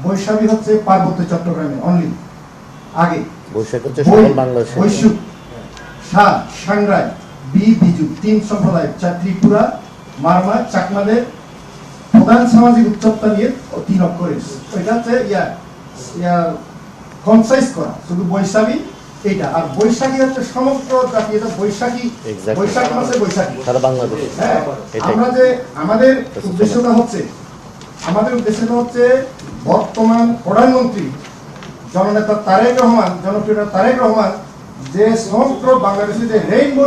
বৈশাখী হচ্ছে পার্বত্য চট্টগ্রামে অনলি আগে বৈশাখ হচ্ছে সকল বাংলাদেশে বৈশুক শাহ সাংরাই বিজু তিন সম্প্রদায় ত্রিপুরা মারমা চাকমাদের প্রধান সামাজিক উৎসবটা নিয়ে 3 অক্ষরে ওইটা হচ্ছে কনসাইজ করা শুধু বৈশাখী এইটা আর বৈশাখী হচ্ছে সমগ্র জাতি এটা বৈশাখী বৈশাখ মাসে বৈশাখী সারা বাংলাদেশে। আমরা যে আমাদের উদ্দেশ্যটা হচ্ছে বর্তমান প্রধানমন্ত্রী জননেতা তারেক রহমান জনপ্রিয় তারেক রহমান যে সমগ্র বাংলাদেশে যে রেইনবো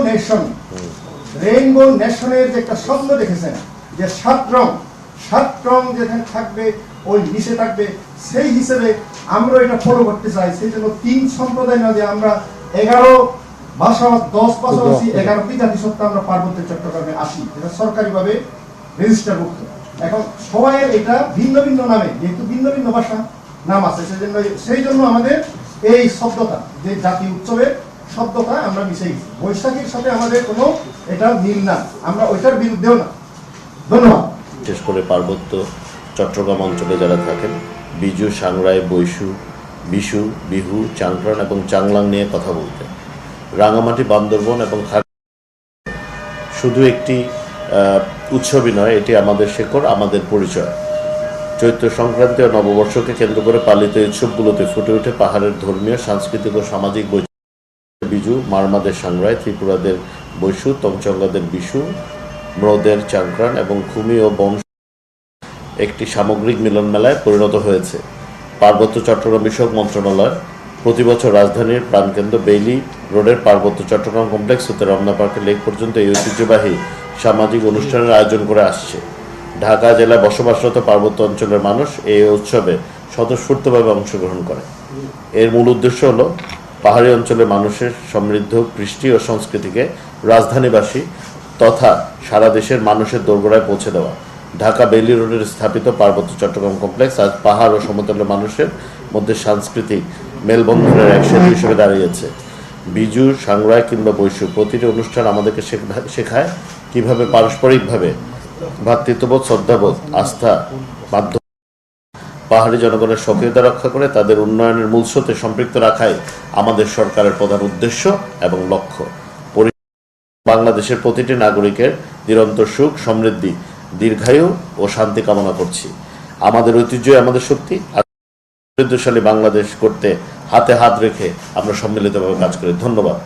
নেশনের যে একটা স্বপ্ন দেখেছেন যে 7 রং যেখানে থাকবে ওই নিচে থাকবে সেই হিসেবে আমরা এটা ফলো করতে চাই। সেই জন্য 3 সম্প্রদায় না যে আমরা 11 ভাষা 10 পাশাপাশি 11টি জাতিসত্তা আমরা পার্বত্য চট্টগ্রামে আসি, এটা সরকারিভাবে রেজিস্টারভুক্ত। এখন সবাই এটা ভিন্ন ভিন্ন নামে যেহেতু ভিন্ন ভিন্ন ভাষা নাম আছে সেই জন্য আমাদের এই শব্দটা যে জাতীয় উৎসবের শব্দটা আমরা মিশে গেছি। বৈশাখীর সাথে আমাদের কোনো এটা মিল না, আমরা ওইটার বিরুদ্ধেও না। ধন্যবাদ। বিশেষ করে পার্বত্য চট্টগ্রাম অঞ্চলে যারা থাকেন বিজু সাংরাই বৈশু বিশু বিহু চাংকরন এবং চাংলাং নিয়ে কথা বলতে রাঙামাটি বান্দরবন এবং শুধু একটি উৎসবই নয়, এটি আমাদের শেকড়, আমাদের পরিচয়। চৈত্র সংক্রান্তি ও নববর্ষকে কেন্দ্র করে পালিত উৎসবগুলোতে ফুটে ওঠে পাহাড়ের ধর্মীয় সাংস্কৃতিক ও সামাজিক বৈচিত্র্য। বিজু মারমাদের সাংরাই, ত্রিপুরাদের বৈশু, তঞ্চঙ্গাদের বিশু, ম্রোদের চাংকরন এবং খুমি ও বংশ একটি সামগ্রিক মিলন মেলায় পরিণত হয়েছে। পার্বত্য চট্টগ্রাম বিষয়ক মন্ত্রণালয় প্রতি বছর রাজধানীর প্রাণকেন্দ্র বেইলি রোডের পার্বত্য চট্টগ্রাম কমপ্লেক্স হতে রমনা পার্কের লেক পর্যন্ত এই ঐতিহ্যবাহী সামাজিক অনুষ্ঠানের আয়োজন করে আসছে। ঢাকা জেলায় বসবাসরত পার্বত্য অঞ্চলের মানুষ এই উৎসবে স্বতঃস্ফূর্তভাবে অংশগ্রহণ করে। এর মূল উদ্দেশ্য হল পাহাড়ি অঞ্চলের মানুষের সমৃদ্ধ কৃষ্টি ও সংস্কৃতিকে রাজধানীবাসী তথা সারা দেশের মানুষের দোরগোড়ায় পৌঁছে দেওয়া। ঢাকা বেইলি রোডের স্থাপিত পার্বত্য চট্টগ্রাম কমপ্লেক্স আজ পাহাড় ও সমতলের মানুষের মধ্যে সাংস্কৃতিক মেলবন্ধনের এক সেতু হিসেবে দাঁড়িয়েছে। বিজু সাংরাই কিংবা বৈশু প্রতিটি অনুষ্ঠান আমাদেরকে শেখায় কিভাবে পারস্পরিকভাবে ভ্রাতৃত্ববোধ, শ্রদ্ধাবোধ, আস্থা মাধ্যম পাহাড়ি জনগণের স্বকীয়তা রক্ষা করে তাদের উন্নয়নের মূল স্রোতে সম্পৃক্ত রাখাই আমাদের সরকারের প্রধান উদ্দেশ্য এবং লক্ষ্য। বাংলাদেশের প্রতিটি নাগরিকের নিরন্তর সুখ, সমৃদ্ধি, দীর্ঘায়ু ও শান্তি কামনা করছি। আমাদের ঐতিহ্যই আমাদের শক্তি। সমৃদ্ধশালী বাংলাদেশ করতে হাতে হাত রেখে আমরা সম্মিলিতভাবে কাজ করি। ধন্যবাদ।